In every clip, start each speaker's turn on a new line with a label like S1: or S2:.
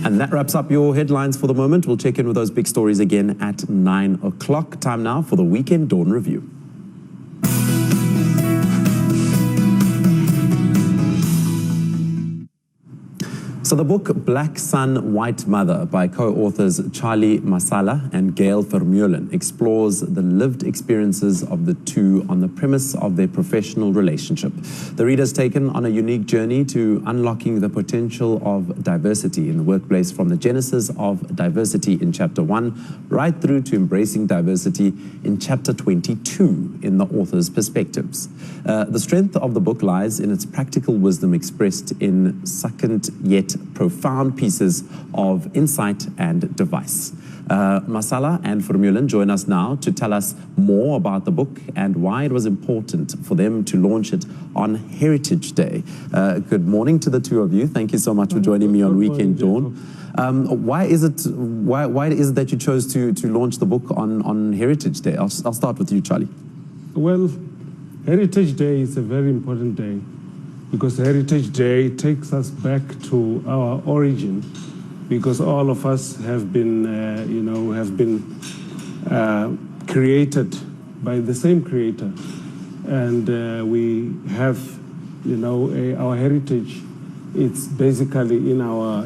S1: And that wraps up your headlines for the moment. We'll check in with those big stories again at 9 o'clock. Time now for the Weekend Dawn Review. So the book Black Sun, White Mother by co-authors Charlie Masala and Gail Vermeulen explores the lived experiences of the two on the premise of their professional relationship. The reader's taken on a unique journey to unlocking the potential of diversity in the workplace, from the genesis of diversity in Chapter 1 right through to embracing diversity in Chapter 22 in the author's perspectives. The strength of the book lies in its practical wisdom expressed in succinct yet profound pieces of insight and advice. Masala and Vermeulen join us now to tell us more about the book and why it was important for them to launch it on Heritage Day. Good morning to the two of you. Thank you so much for joining me on Weekend Dawn. Why is it that you chose to launch the book on Heritage Day? I'll start with you, Charlie.
S2: Well, Heritage Day is a very important day, because Heritage Day takes us back to our origin, because all of us have been, created by the same Creator, and we have, our heritage. It's basically in our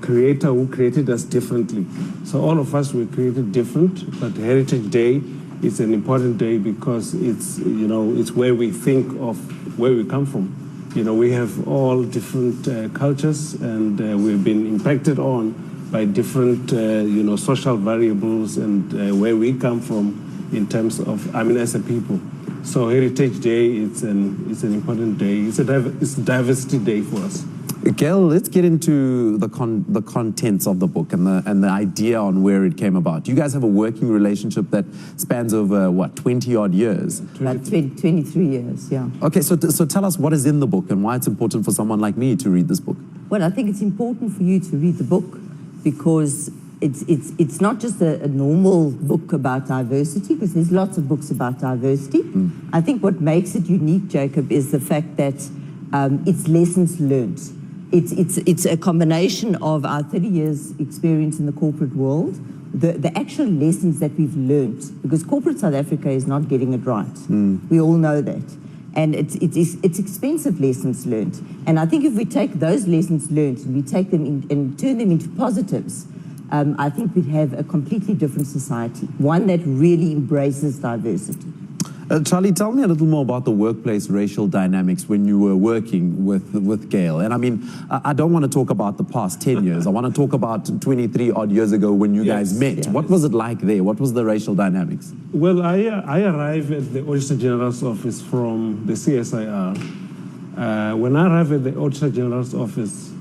S2: Creator who created us differently. So all of us were created different, but Heritage Day is an important day because it's where we think of where we come from. We have all different cultures, and we've been impacted on by different social variables and where we come from in terms of, as a people. So Heritage Day, it's an important day. It's a diversity day for us.
S1: Gail, let's get into the contents of the book and the idea on where it came about. You guys have a working relationship that spans over, what, 20-odd years?
S3: About 23 years, yeah.
S1: Okay, so tell us what is in the book and why it's important for someone like me to read this book.
S3: Well, I think it's important for you to read the book because it's not just a normal book about diversity, because there's lots of books about diversity. I think what makes it unique, Jacob, is the fact that it's lessons learned. It's a combination of our 30 years experience in the corporate world, the actual lessons that we've learned, because corporate South Africa is not getting it right. We all know that. And it's expensive lessons learned. And I think if we take those lessons learned and we take them and turn them into positives, I think we'd have a completely different society, one that really embraces diversity.
S1: Charlie, tell me a little more about the workplace racial dynamics when you were working with Gail. And I don't want to talk about the past 10 years. I want to talk about 23 odd years ago when you guys met.
S3: Yes.
S1: What was it like there? What was the racial dynamics?
S2: Well, I arrived at the Auditor General's office from the CSIR. When I arrived at the Auditor General's office,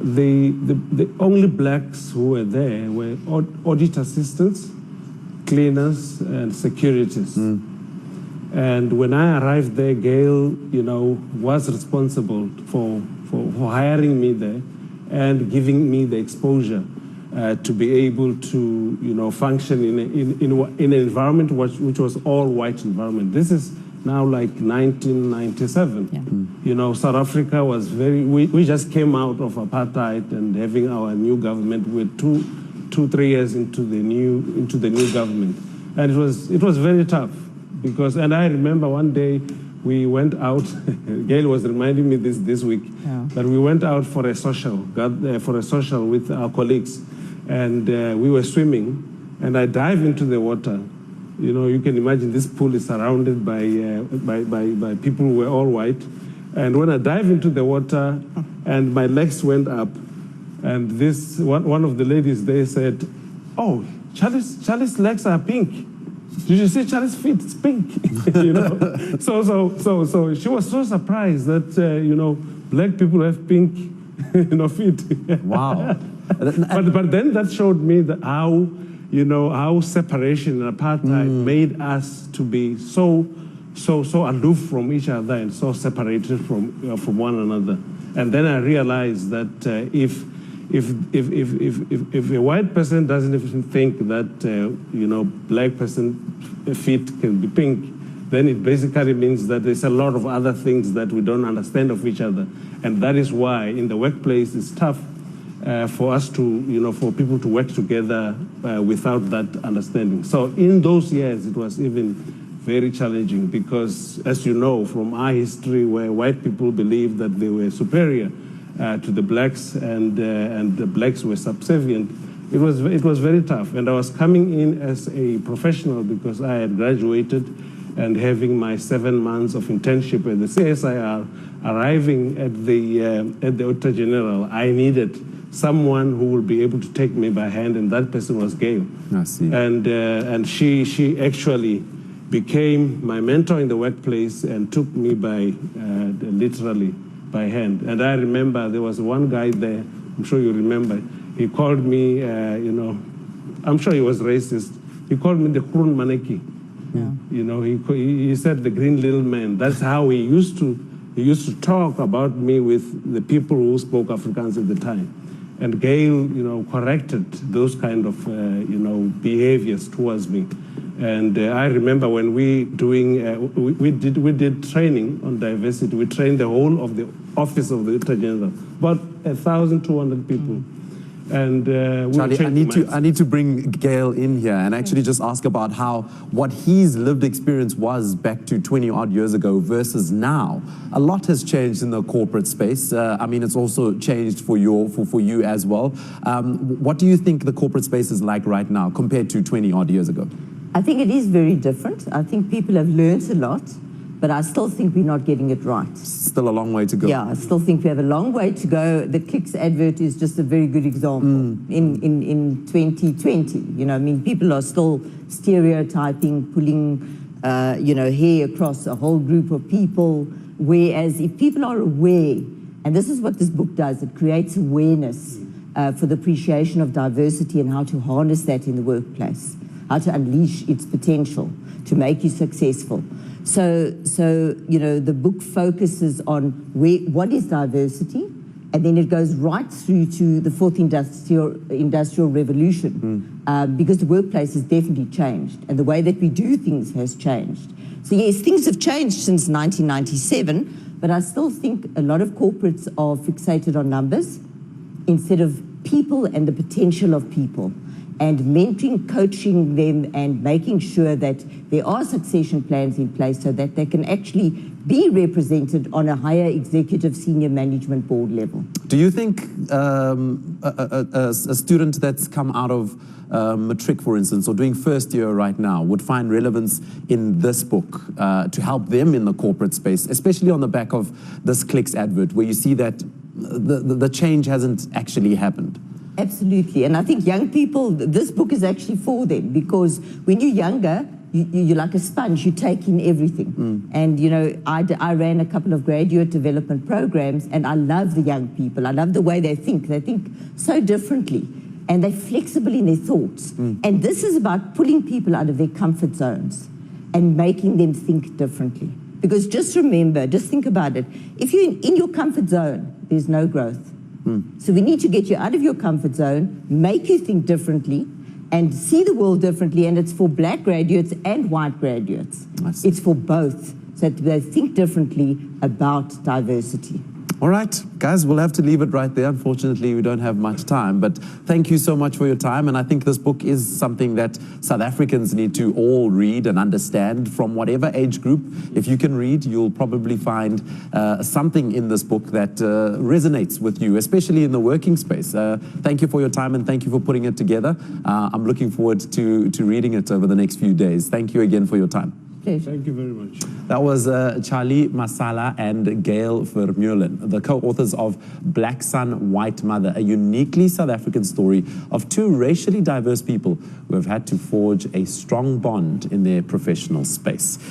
S2: the only blacks who were there were audit assistants, cleaners, and securities. And when I arrived there, Gail, was responsible for hiring me there and giving me the exposure to be able to, function in an environment which was all white environment. This is now like 1997.
S3: Yeah.
S2: South Africa was we just came out of apartheid and having our new government. We're 3 years into the new government, and it was very tough. And I remember one day we went out, Gail was reminding me this week, that we went out for a social with our colleagues, and we were swimming, and I dived into the water. You can imagine this pool is surrounded by people who were all white, and when I dived into the water, and my legs went up, and one of the ladies there said, "Oh, Charlie's legs are pink. Did you see Charlie's feet? It's pink." So she was so surprised that black people have pink feet.
S1: Wow.
S2: But then that showed me how separation and apartheid made us to be so aloof from each other and so separated from one another. And then I realized that if a white person doesn't even think that black person feet can be pink, then it basically means that there's a lot of other things that we don't understand of each other. And that is why in the workplace it's tough for us to, for people to work together without that understanding. So in those years, it was even very challenging because, as you know, from our history where white people believed that they were superior to the blacks and the blacks were subservient, it was very tough. And I was coming in as a professional because I had graduated and having my 7 months of internship at the CSIR, arriving at the Auditor General, I needed someone who will be able to take me by hand, and that person was Gail.
S1: I see.
S2: And she actually became my mentor in the workplace and took me by literally by hand. And I remember there was one guy there, I'm sure you remember, he called me, I'm sure he was racist, he called me the Kurun Maneki. Yeah. He said the green little man. That's how he used to talk about me with the people who spoke Afrikaans at the time. And Gail, corrected those kind of, behaviors towards me. And I remember when we did training on diversity. We trained the whole of the office of the Auditor General, about 1,200 people. And
S1: Charlie, I need to bring Gail in here and actually just ask about what his lived experience was back to 20 odd years ago versus now. A lot has changed in the corporate space. I mean, it's also changed for you as well. What do you think the corporate space is like right now compared to 20 odd years ago?
S3: I think it is very different. I think people have learned a lot, but I still think we're not getting it right.
S1: Still a long way to go.
S3: Yeah, I still think we have a long way to go. The Clicks advert is just a very good example in 2020. I mean, people are still stereotyping, pulling, hair across a whole group of people, whereas if people are aware, and this is what this book does, it creates awareness for the appreciation of diversity and how to harness that in the workplace, how to unleash its potential to make you successful. So the book focuses on what is diversity, and then it goes right through to the fourth industrial revolution, because the workplace has definitely changed, and the way that we do things has changed. So yes, things have changed since 1997, but I still think a lot of corporates are fixated on numbers instead of people and the potential of people, and mentoring, coaching them, and making sure that there are succession plans in place so that they can actually be represented on a higher executive senior management board level.
S1: Do you think a student that's come out of matric, for instance, or doing first year right now would find relevance in this book to help them in the corporate space, especially on the back of this Clicks advert, where you see that the change hasn't actually happened?
S3: Absolutely, and I think young people, this book is actually for them, because when you're younger, you're like a sponge, you take in everything. And I ran a couple of graduate development programs, and I love the young people. I love the way they think so differently, and they're flexible in their thoughts. And this is about pulling people out of their comfort zones and making them think differently. Because just remember, just think about it, if you're in your comfort zone, there's no growth. So we need to get you out of your comfort zone, make you think differently, and see the world differently. And it's for black graduates and white graduates. It's for both, so that they think differently about diversity.
S1: All right, guys, we'll have to leave it right there. Unfortunately, we don't have much time, but thank you so much for your time. And I think this book is something that South Africans need to all read and understand from whatever age group. If you can read, you'll probably find something in this book that resonates with you, especially in the working space. Thank you for your time, and thank you for putting it together. I'm looking forward to reading it over the next few days. Thank you again for your time.
S3: Pleasure.
S2: Thank you very much.
S1: That was Charlie, Masala, and Gail Vermeulen, the co-authors of Black Sun, White Mother, a uniquely South African story of two racially diverse people who have had to forge a strong bond in their professional space.